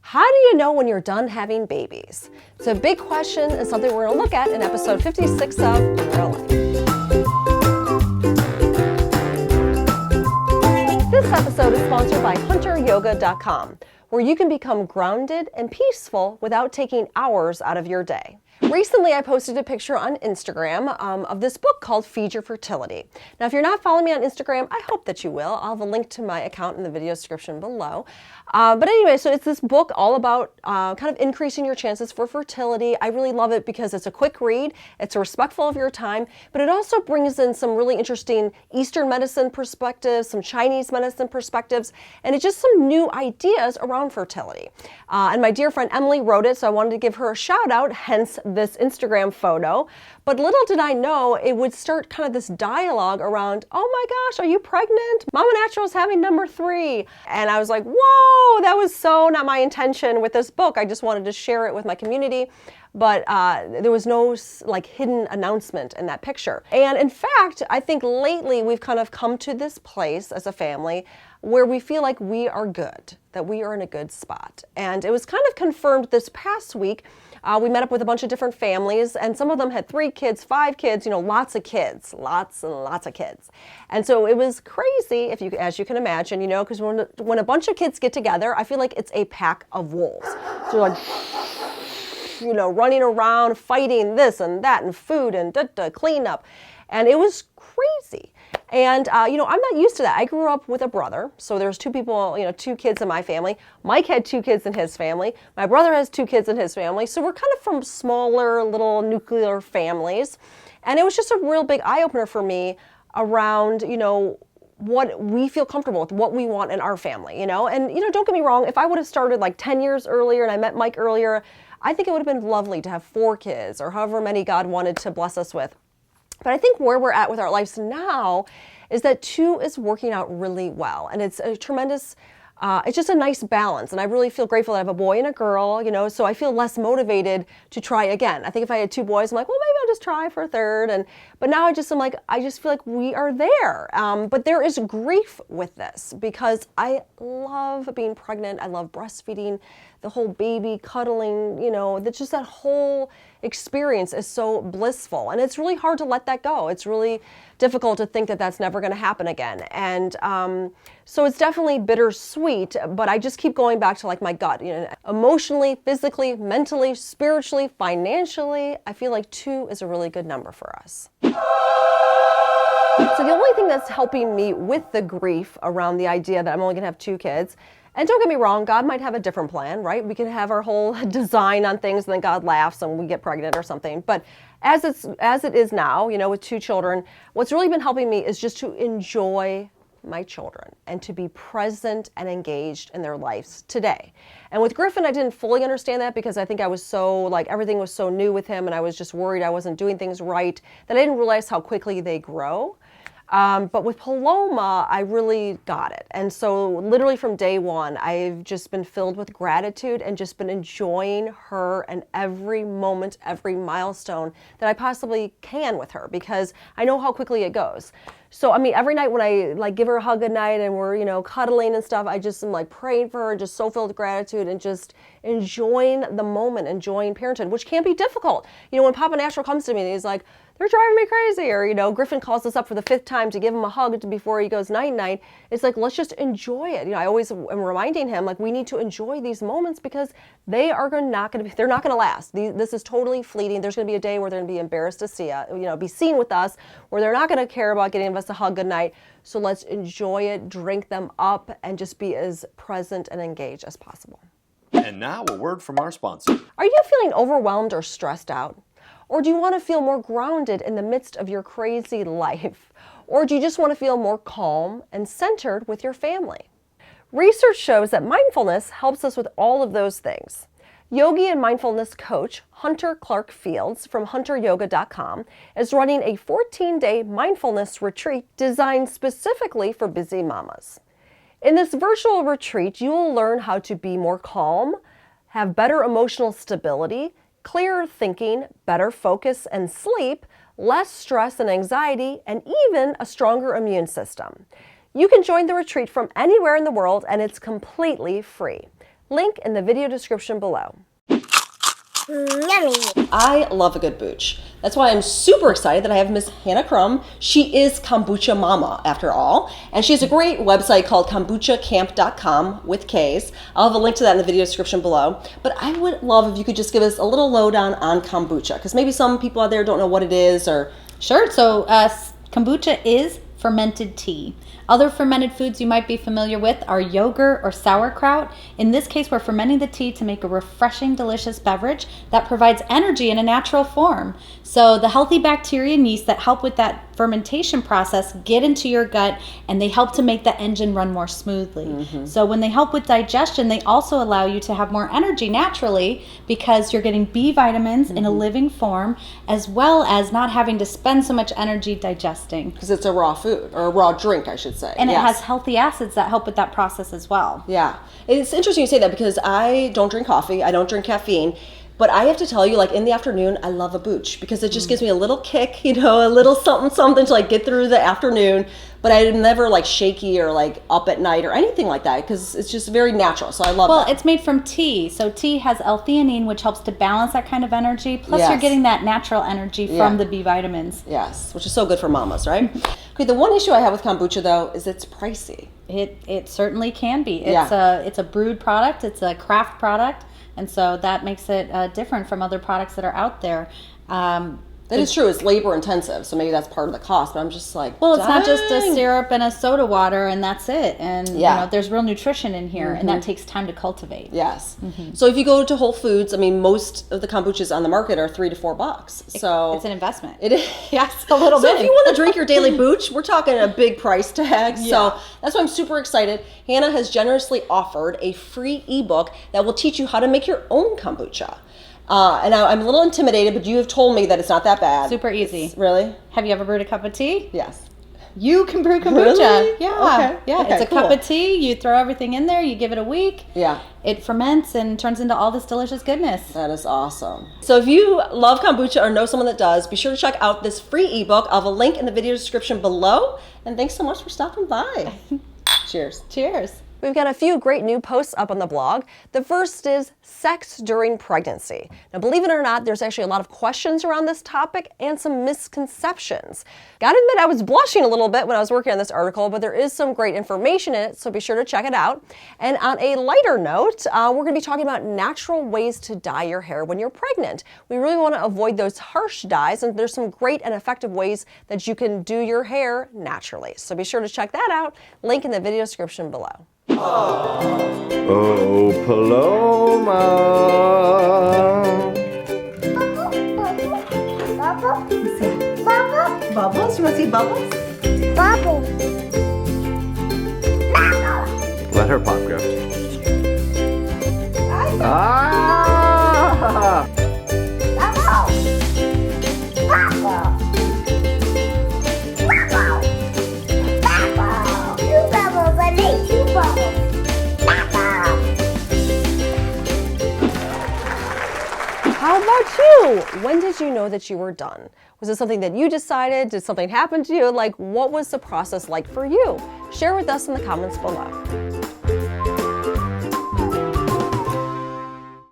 How do you know when you're done having babies? It's a big question and something we're going to look at in episode 56 of IRL. This episode is sponsored by hunteryoga.com, where you can become grounded and peaceful without taking hours out of your day. Recently, I posted a picture on Instagram of this book called Feed Your Fertility. Now, if you're not following me on Instagram, I hope that you will. I'll have a link to my account in the video description below. But anyway, so it's this book all about kind of increasing your chances for fertility. I really love it because it's a quick read, it's respectful of your time, but it also brings in some really interesting Eastern medicine perspectives, some Chinese medicine perspectives, and it's just some new ideas around fertility. And my dear friend Emily wrote it, so I wanted to give her a shout out, hence this Instagram photo. But little did I know it would start kind of this dialogue around, oh my gosh, are you pregnant? Mama Natural's having number 3. And I was like, whoa, that was so not my intention with this book. I just wanted to share it with my community. But there was no like hidden announcement in that picture. And in fact, I think lately we've kind of come to this place as a family where we feel like we are good, that we are in a good spot. And it was kind of confirmed this past week. We met up with a bunch of different families, and some of them had 3 kids, 5 kids, lots of kids, lots and lots of kids. And so it was crazy, as you can imagine, because when a bunch of kids get together, I feel like it's a pack of wolves. So like, running around, fighting this and that, and food and cleanup. And it was crazy. And, I'm not used to that. I grew up with a brother. So there's 2 people, 2 kids in my family. Mike had 2 kids in his family. My brother has 2 kids in his family. So we're kind of from smaller little nuclear families. And it was just a real big eye-opener for me around, what we feel comfortable with, what we want in our family, And, don't get me wrong. If I would have started like 10 years earlier and I met Mike earlier, I think it would have been lovely to have 4 kids or however many God wanted to bless us with. But I think where we're at with our lives now is that 2 is working out really well. And it's a tremendous, it's just a nice balance. And I really feel grateful that I have a boy and a girl, so I feel less motivated to try again. I think if I had 2 boys, I'm like, well, maybe I'll just try for a third. But now I just feel like we are there. But there is grief with this because I love being pregnant. I love breastfeeding, the whole baby cuddling, just that whole experience is so blissful. And it's really hard to let that go. It's really difficult to think that that's never going to happen again. And so it's definitely bittersweet, but I just keep going back to like my gut, emotionally, physically, mentally, spiritually, financially. I feel like 2 is a really good number for us. So the only thing that's helping me with the grief around the idea that I'm only going to have 2 kids, and don't get me wrong, God might have a different plan, right? We can have our whole design on things and then God laughs and we get pregnant or something. But as it is now, with 2 children, what's really been helping me is just to enjoy my children and to be present and engaged in their lives today. And with Griffin, I didn't fully understand that because I think I was so, everything was so new with him and I was just worried I wasn't doing things right that I didn't realize how quickly they grow. But with Paloma, I really got it. And so literally from day one, I've just been filled with gratitude and just been enjoying her and every moment, every milestone that I possibly can with her because I know how quickly it goes. So, every night when I give her a hug at night and we're, cuddling and stuff, I just am praying for her, just so filled with gratitude and just enjoying the moment, enjoying parenthood, which can be difficult. When Papa Natural comes to me and he's like, they're driving me crazy. Or, Griffin calls us up for the 5th time to give him a hug before he goes night-night. It's like, let's just enjoy it. I always am reminding him, we need to enjoy these moments because they're not going to last. This is totally fleeting. There's going to be a day where they're going to be embarrassed to see us, be seen with us, where they're not going to care about getting us a hug goodnight. So let's enjoy it, drink them up, and just be as present and engaged as possible. And now a word from our sponsor. Are you feeling overwhelmed or stressed out? Or do you want to feel more grounded in the midst of your crazy life? Or do you just want to feel more calm and centered with your family? Research shows that mindfulness helps us with all of those things. Yogi and mindfulness coach Hunter Clark Fields from hunteryoga.com is running a 14-day mindfulness retreat designed specifically for busy mamas. In this virtual retreat, you will learn how to be more calm, have better emotional stability, clearer thinking, better focus and sleep, less stress and anxiety, and even a stronger immune system. You can join the retreat from anywhere in the world and it's completely free. Link in the video description below. Yummy. I love a good booch. That's why I'm super excited that I have Miss Hannah Crum. She is Kombucha Mama, after all, and she has a great website called kombuchacamp.com with K's. I'll have a link to that in the video description below. But I would love if you could just give us a little lowdown on kombucha, because maybe some people out there don't know what it is or... Sure. So kombucha is fermented tea. Other fermented foods you might be familiar with are yogurt or sauerkraut. In this case, we're fermenting the tea to make a refreshing, delicious beverage that provides energy in a natural form. So the healthy bacteria and yeast that help with that fermentation process get into your gut, and they help to make the engine run more smoothly. So when they help with digestion, they also allow you to have more energy naturally, because you're getting B vitamins in a living form, as well as not having to spend so much energy digesting. Because it's a raw food, or a raw drink, I should say. And Yes. it has healthy acids that help with that process as well. Yeah. It's interesting you say that, because I don't drink coffee, I don't drink caffeine, but I have to tell you, like in the afternoon, I love a booch, because it just gives me a little kick, you know, a little something, something to like get through the afternoon. But I'm never like shaky or like up at night or anything like that, because it's just very natural. So I love Well, that. it's made from tea. So tea has L-theanine, which helps to balance that kind of energy. Plus Yes. you're getting that natural energy Yeah. from the B vitamins. Yes, which is so good for mamas, right? Okay, the one issue I have with kombucha though is it's pricey. It certainly can be. Yeah. It's a brewed product. It's a craft product. And so that makes it different from other products that are out there. That is true. It's labor intensive, so maybe that's part of the cost. But I'm just like, Well, it's not just a dang. syrup and a soda water and that's it. And Yeah. you know, there's real nutrition in here, and that takes time to cultivate. Yes. So if you go to Whole Foods, I mean, most of the kombuchas on the market are $3 to $4. So It's an investment. it is. Yes, a little So bit. if you want to drink your daily booch, we're talking a big price tag. Yeah. So that's why I'm super excited. Hannah has generously offered a free ebook that will teach you how to make your own kombucha. And I'm a little intimidated, but you have told me that it's not that bad. Super easy. Really? Have you ever brewed a cup of tea? Yes. You can brew kombucha. Really? Yeah. Okay. Yeah. Okay, It's a cool. cup of tea. You throw everything in there. You give it a week. Yeah. It ferments and turns into all this delicious goodness. That is awesome. So if you love kombucha or know someone that does, be sure to check out this free ebook. I'll have a link in the video description below. And thanks so much for stopping by. Cheers. Cheers. We've got a few great new posts up on the blog. The first is sex during pregnancy. Now, believe it or not, there's actually a lot of questions around this topic and some misconceptions. Gotta admit, I was blushing a little bit when I was working on this article, but there is some great information in it, so be sure to check it out. And on a lighter note, we're gonna be talking about natural ways to dye your hair when you're pregnant. We really wanna avoid those harsh dyes, and there's some great and effective ways that you can do your hair naturally. So be sure to check that out. Link in the video description below. Oh, Paloma. Bubble. Bubbles? You want to see bubbles? Bubble. Let her pop go. Ah! Bubble. Two bubbles. I made two bubbles. How about you? When did you know that you were done? Was it something that you decided? Did something happen to you? Like, what was the process like for you? Share with us in the comments below.